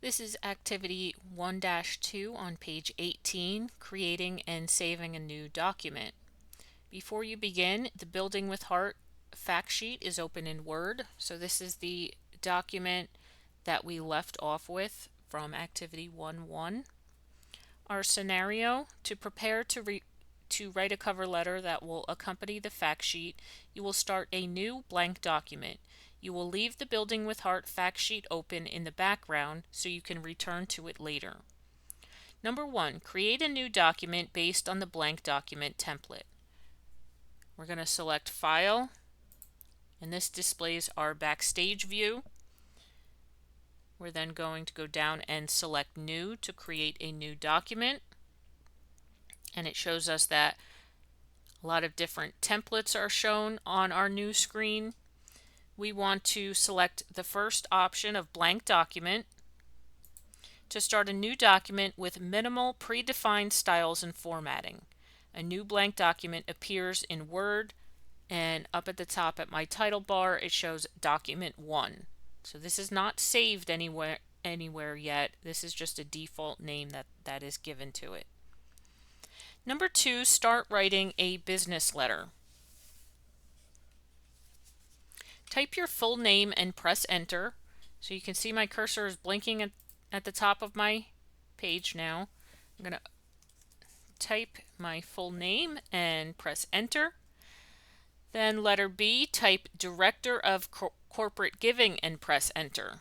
This is activity 1-2 on page 18, creating and saving a new document. Before you begin, the Building with Heart fact sheet is open in Word. So this is the document that we left off with from activity 1-1. Our scenario: to prepare to write a cover letter that will accompany the fact sheet, you will start a new blank document. You will leave the Building with Heart fact sheet open in the background so you can return to it later. Number 1, create a new document based on the blank document template. We're going to select File, and this displays our Backstage view. We're then going to go down and select New to create a new document. And it shows us that a lot of different templates are shown on our new screen. We want to select the first option of blank document to start a new document with minimal predefined styles and formatting. A new blank document appears in Word, and up at the top at my title bar it shows document 1. So this is not saved anywhere yet. This is just a default name that is given to it. Number 2, start writing a business letter. Type your full name and press enter. So you can see my cursor is blinking at the top of my page now. I'm going to type my full name and press enter. Then letter B, type Director of Corporate Giving and press enter.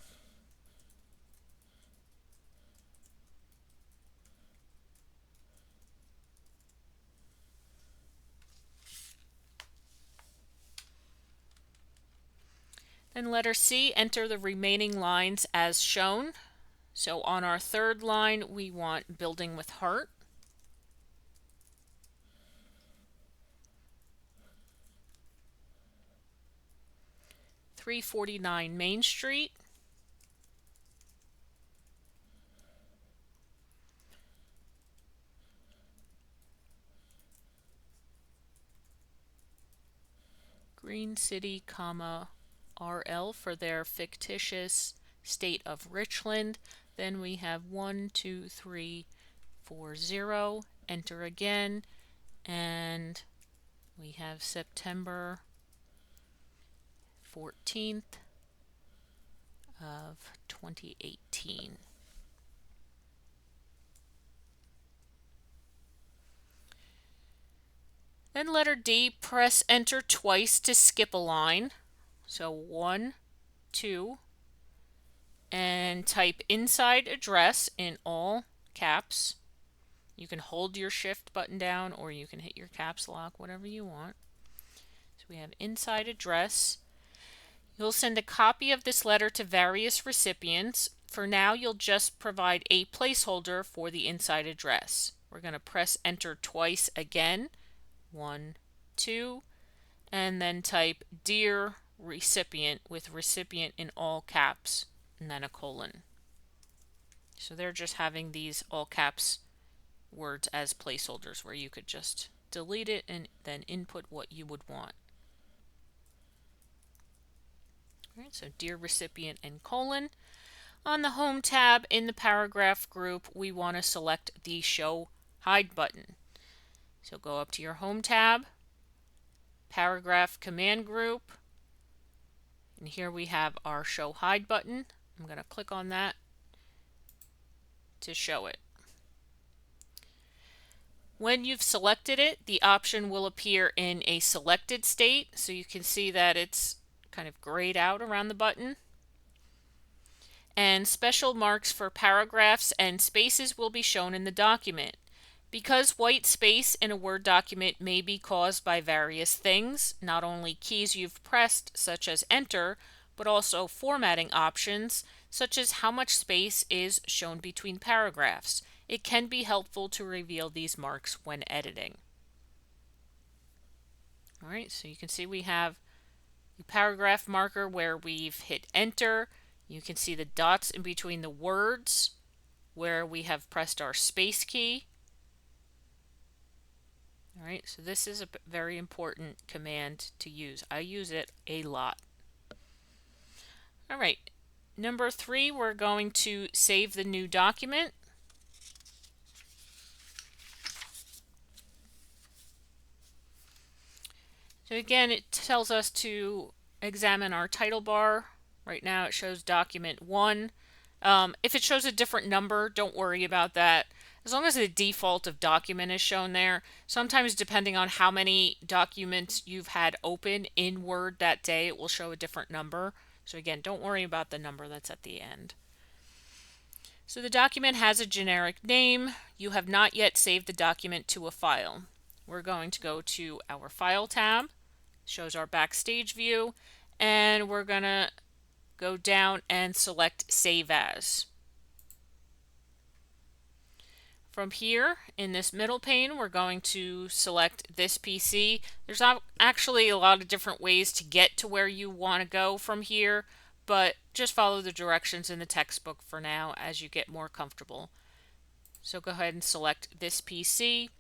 Then letter C, enter the remaining lines as shown. So on our third line, we want Building with Heart. .349 Main Street. Green City, RL for their fictitious state of Richland. Then we have 12340, enter again, and we have September 14th of 2018. Then letter D, press enter twice to skip a line. So 1, 2, and type inside address in all caps. You can hold your shift button down or you can hit your caps lock, whatever you want. So we have inside address. You'll send a copy of this letter to various recipients. For now, you'll just provide a placeholder for the inside address. We're going to press enter twice again. 1, 2, and then type Dear Recipient with recipient in all caps and then a colon. So they're just having these all caps words as placeholders where you could just delete it and then input what you would want. All right, so Dear Recipient and colon. On the Home tab in the paragraph group, we want to select the Show Hide button. So go up to your Home tab, Paragraph Command Group, and here we have our Show Hide button. I'm going to click on that to show it. When you've selected it, the option will appear in a selected state, so you can see that it's kind of grayed out around the button. And special marks for paragraphs and spaces will be shown in the document. Because white space in a Word document may be caused by various things, not only keys you've pressed such as enter, but also formatting options such as how much space is shown between paragraphs, it can be helpful to reveal these marks when editing. All right, so you can see we have the paragraph marker where we've hit enter. You can see the dots in between the words where we have pressed our space key. All right, so this is a very important command to use. I use it a lot. All right, Number 3, we're going to save the new document. So again, it tells us to examine our title bar. Right now it shows document 1. If it shows a different number, don't worry about that. As long as the default of document is shown there, sometimes depending on how many documents you've had open in Word that day, it will show a different number. So again, don't worry about the number that's at the end. So the document has a generic name. You have not yet saved the document to a file. We're going to go to our File tab, shows our Backstage view, and we're going to go down and select Save As. From here, in this middle pane, we're going to select this PC. There's actually a lot of different ways to get to where you want to go from here, but just follow the directions in the textbook for now as you get more comfortable. So go ahead and select this PC.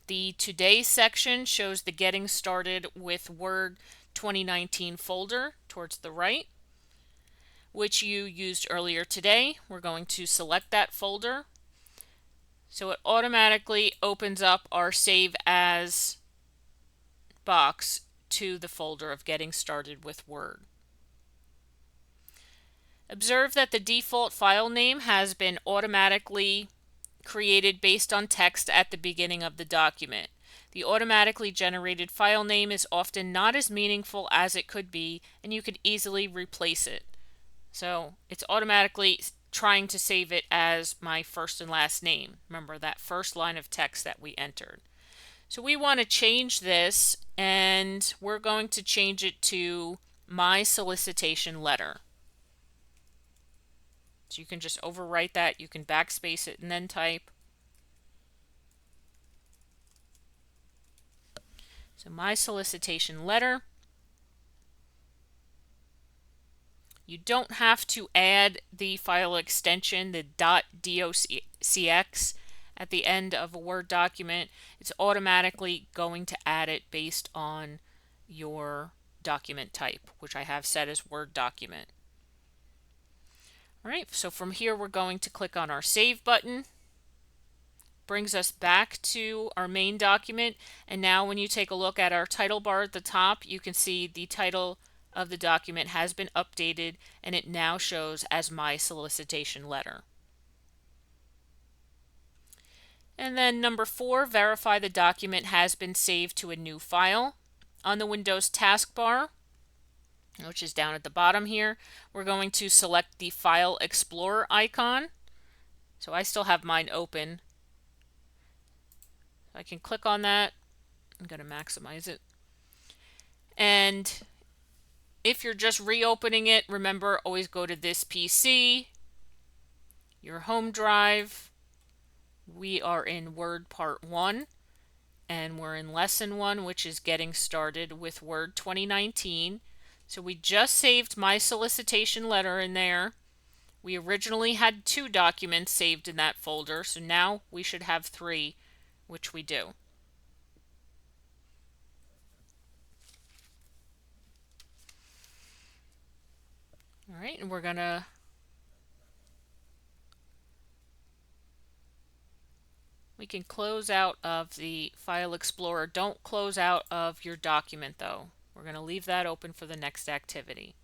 The Today section shows the Getting Started with Word 2019 folder towards the right, which you used earlier today. We're going to select that folder. So it automatically opens up our Save As box to the folder of Getting Started with Word. Observe that the default file name has been automatically created based on text at the beginning of the document. The automatically generated file name is often not as meaningful as it could be, and you could easily replace it. So it's automatically trying to save it as my first and last name. Remember that first line of text that we entered. So we want to change this, and we're going to change it to My Solicitation Letter. So you can just overwrite that. You can backspace it and then type. So My Solicitation Letter. You don't have to add the file extension, the .docx, at the end of a Word document. It's automatically going to add it based on your document type, which I have set as Word document. All right, so from here we're going to click on our Save button. Brings us back to our main document, and now when you take a look at our title bar at the top, you can see the title of the document has been updated, and it now shows as My Solicitation Letter. And then number 4, verify the document has been saved to a new file. On the Windows taskbar, which is down at the bottom here, we're going to select the File Explorer icon. So I still have mine open. I can click on that. I'm going to maximize it. And if you're just reopening it, remember, always go to this PC, your home drive. We are in Word Part 1, and we're in Lesson 1, which is Getting Started with Word 2019. So we just saved My Solicitation Letter in there. We originally had 2 documents saved in that folder, so now we should have 3, which we do. All right, and we can close out of the File Explorer. Don't close out of your document though. We're going to leave that open for the next activity.